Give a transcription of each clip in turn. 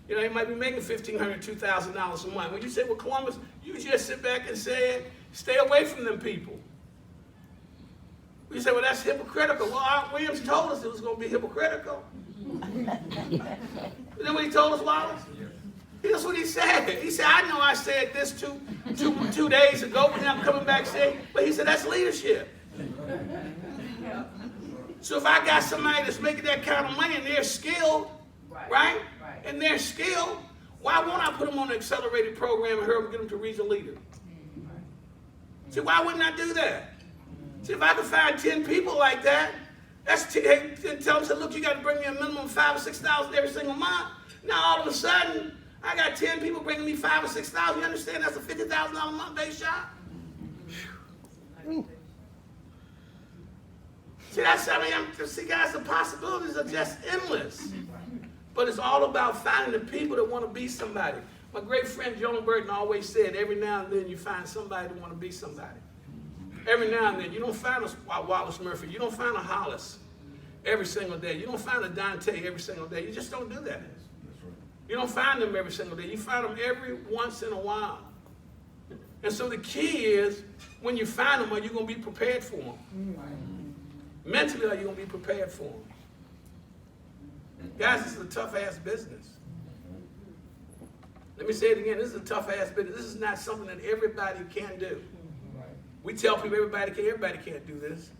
You know, they might be making $1,500, $2,000 a month. When you say, well, Columbus, you just sit back and say, stay away from them people. You say, well, that's hypocritical. Well, Art Williams told us it was going to be hypocritical. You know what he told us, Wallace? Here's what he said. He said, I know I said this two days ago, but now I'm coming back saying, but he said, that's leadership. So if I got somebody that's making that kind of money and they're skilled, right? And they're skilled, why won't I put them on an accelerated program and get them to regional leader? See, why wouldn't I do that? See, if I could find 10 people like that, that's tell them, look, you got to bring me a minimum of $5,000 or $6,000 every single month. Now all of a sudden, I got 10 people bringing me $5,000 or $6,000. You understand that's a $50,000 a month base shop? See, guys, the possibilities are just endless. But it's all about finding the people that want to be somebody. My great friend Joan Burton always said, every now and then you find somebody that want to be somebody. Every now and then. You don't find a Wallace Murphy. You don't find a Hollis every single day. You don't find a Dante every single day. You just don't do that. You don't find them every single day. You find them every once in a while. And so the key is, when you find them, are you going to be prepared for them? Mentally, are you going to be prepared for them? Guys, this is a tough-ass business. Let me say it again. This is a tough-ass business. This is not something that everybody can do. We tell people everybody can't do this.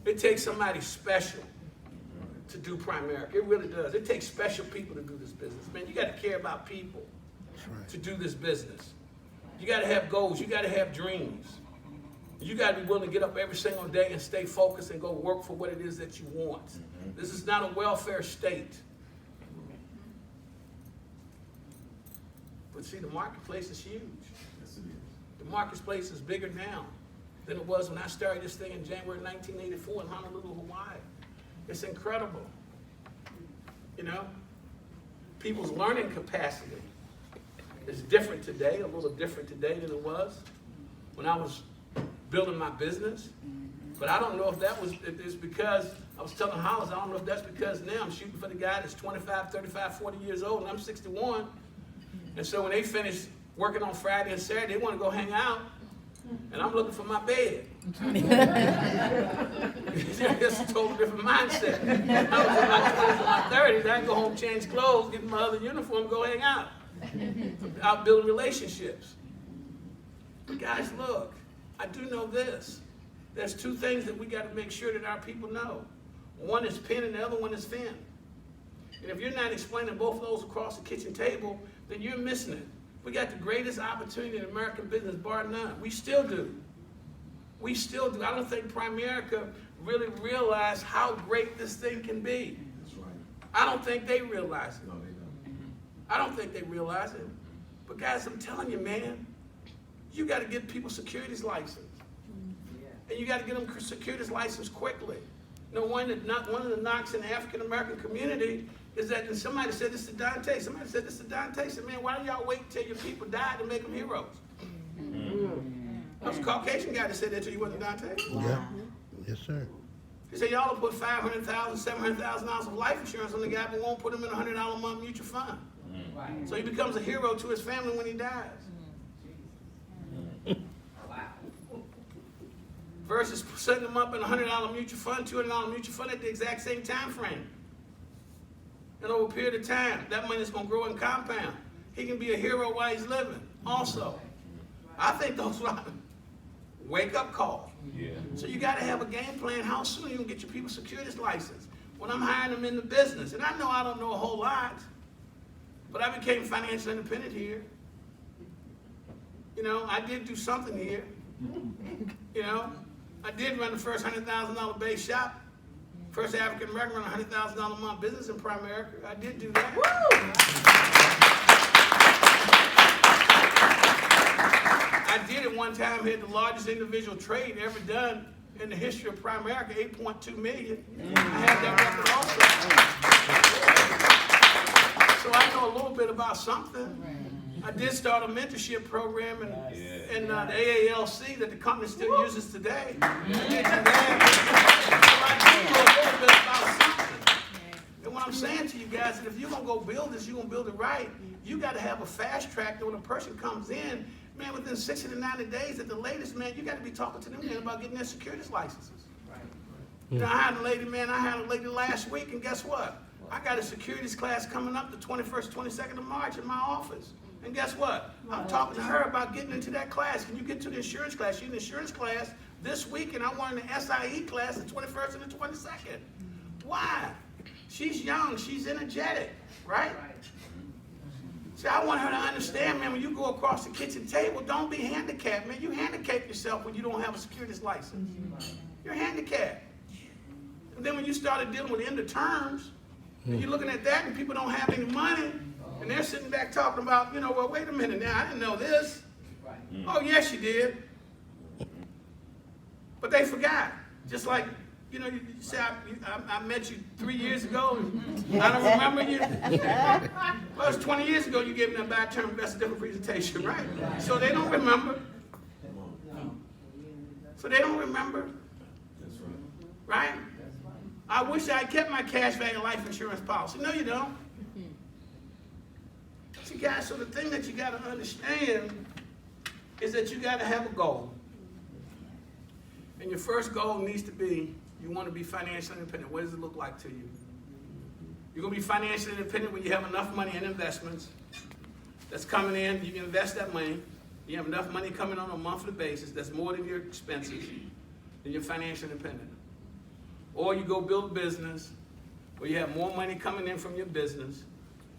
It takes somebody special to do Primerica. It really does. It takes special people to do this business. Man, you got to care about people to do this business. You got to have goals. You got to have dreams. You got to be willing to get up every single day and stay focused and go work for what it is that you want. This is not a welfare state. But see, the marketplace is huge. The marketplace is bigger now than it was when I started this thing in January 1984 in Honolulu, Hawaii. It's incredible. You know, people's learning capacity is different today, a little different today than it was when I was building my business. But I don't know if that was, it's because, I was telling Hollis, I don't know if that's because now I'm shooting for the guy that's 25, 35, 40 years old, and I'm 61. And so when they finish working on Friday and Saturday, they want to go hang out, and I'm looking for my bed. It's a total different mindset. I was in my 20s and my 30s, I'd go home, change clothes, get my other uniform, go hang out. Out building relationships. But guys, look, I do know this. There's two things that we got to make sure that our people know. One is pen and the other one is fin. And if you're not explaining both of those across the kitchen table, then you're missing it. We got the greatest opportunity in American business, bar none. We still do. We still do. I don't think Primerica really realized how great this thing can be. That's right. I don't think they realize it. No, they don't. I don't think they realize it. But guys, I'm telling you, man, you got to get people securities license. And you got to get them securities license quickly. You know, one of the knocks in the African American community is that, and somebody said this to Dante. Somebody said this to Dante. Said, man, why don't y'all wait until your people die to make them heroes? That was a Caucasian guy that said that to you, wasn't Dante? Yeah. Yes, sir. He said, y'all will put $500,000, $700,000 of life insurance on the guy, but won't put him in a $100 a month mutual fund. So he becomes a hero to his family when he dies. Versus setting them up in a $100 mutual fund, $200 mutual fund at the exact same time frame. And over a period of time, that money is going to grow and compound. He can be a hero while he's living also. I think those are wake-up calls. Yeah. So you got to have a game plan. How soon you can get your people securities license? When I'm hiring them in the business. And I know I don't know a whole lot, but I became financially independent here. You know, I did do something here. You know, I did run the first $100,000 base shop. First African American run a $100,000 a month business in Primerica. I did do that. I did at one time had the largest individual trade ever done in the history of Primerica, $8.2 million. I had that record also. So I know a little bit about something. I did start a mentorship program in the AALC that the company still uses today. I did do that. So I do know a little bit about something. And what I'm saying to you guys is if you're going to go build this, you're going to build it right, you got to have a fast track that when a person comes in, man, within 60 to 90 days at the latest, man, you got to be talking to them man about getting their securities licenses. You know, I had a lady last week, and guess what? I got a securities class coming up the 21st, 22nd of March in my office. And guess what? I'm talking to her about getting into that class. Can you get to the insurance class? She's in the insurance class this week, and I want in the SIE class the 21st and the 22nd. Why? She's young. She's energetic, right? See, I want her to understand, man, when you go across the kitchen table, don't be handicapped, man. You handicap yourself when you don't have a securities license. You're handicapped. And then when you started dealing with end of terms, and you're looking at that and people don't have any money, and they're sitting back talking about, you know, well, wait a minute now, I didn't know this. Oh, yes, you did. But they forgot. Just like, you know, you say, I met you 3 years ago, and I don't remember you. Well, it was 20 years ago you gave me that back-term investor presentation, right? So they don't remember. Right? I wish I had kept my cash value life insurance policy. No, you don't. See, guys, so the thing that you got to understand is that you got to have a goal. And your first goal needs to be, you want to be financially independent. What does it look like to you? You're going to be financially independent when you have enough money in investments that's coming in. You can invest that money. You have enough money coming on a monthly basis that's more than your expenses. Then you're financially independent. Or you go build a business where you have more money coming in from your business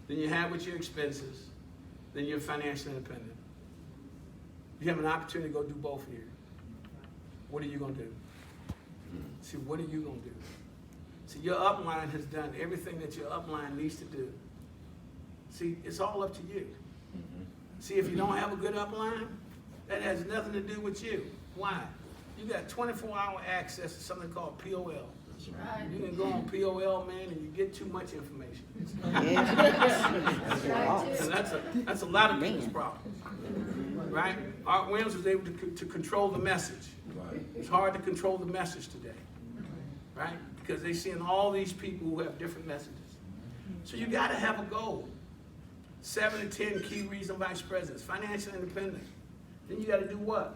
than you have with your expenses. Then you're financially independent. You have an opportunity to go do both here. What are you going to do? See, what are you going to do? See, your upline has done everything that your upline needs to do. See, it's all up to you. See, if you don't have a good upline, that has nothing to do with you. Why? You got 24-hour access to something called POL. Right. You can go on POL, man, and you get too much information. And that's a lot of people's problem. Right? Art Williams was able to control the message. It's hard to control the message today. Right? Because they're seeing all these people who have different messages. So you got to have a goal. 7 to 10 key reason vice presidents, financial independence. Then you got to do what?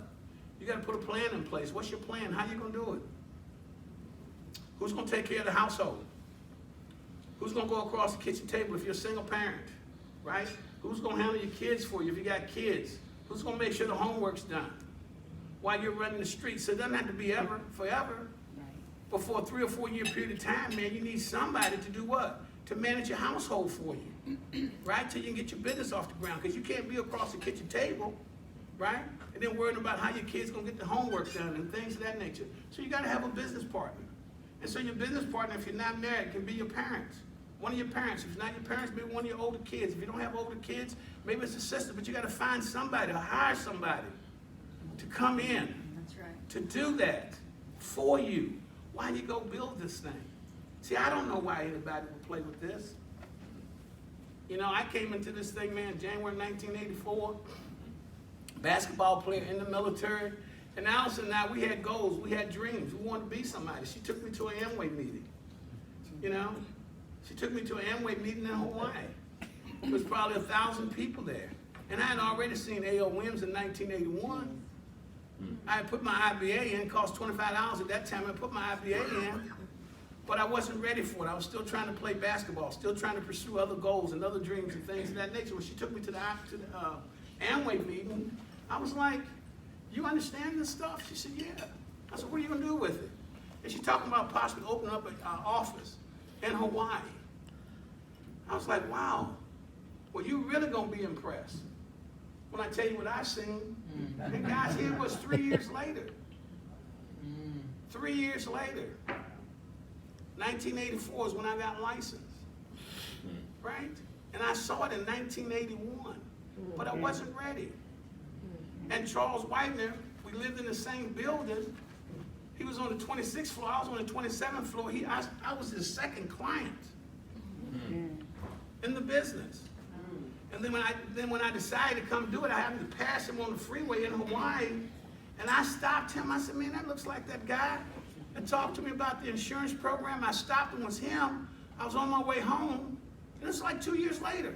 You got to put a plan in place. What's your plan? How you going to do it? Who's going to take care of the household? Who's going to go across the kitchen table if you're a single parent, right? Who's going to handle your kids for you if you got kids? Who's going to make sure the homework's done while you're running the streets? So it doesn't have to be forever. But for a 3 or 4 year period of time, man, you need somebody to do what? To manage your household for you, right? Till you can get your business off the ground. Because you can't be across the kitchen table, right? And then worrying about how your kids going to get the homework done and things of that nature. So you got to have a business partner. And so your business partner, if you're not married, can be your parents. One of your parents. If it's not your parents, maybe one of your older kids. If you don't have older kids, maybe it's a sister. But you got to find somebody or hire somebody to come in. That's right. To do that for you while you go build this thing. See, I don't know why anybody would play with this. You know, I came into this thing, man, January 1984. Basketball player in the military. And Allison and I, we had goals, we had dreams. We wanted to be somebody. She took me to an Amway meeting. You know? She took me to an Amway meeting in Hawaii. There was probably 1,000 people there. And I had already seen A.L. Williams in 1981. I had put my IBA in. It cost $25 at that time. I put my IBA in. But I wasn't ready for it. I was still trying to play basketball, still trying to pursue other goals and other dreams and things of that nature. When she took me to the Amway meeting, I was like, you understand this stuff? She said, yeah. I said, what are you going to do with it? And she's talking about possibly opening up an office in Hawaii. I was like, wow. Well, you really going to be impressed when I tell you what I seen. And guys, here it was 3 years later. 3 years later. 1984 is when I got licensed. Right? And I saw it in 1981. But I wasn't ready. And Charles Whitener, we lived in the same building. He was on the 26th floor, I was on the 27th floor. I was his second client in the business. And then when I decided to come do it, I happened to pass him on the freeway in Hawaii. And I stopped him. I said, man, that looks like that guy that talked to me about the insurance program. I stopped him, was him. I was on my way home, and it's like 2 years later.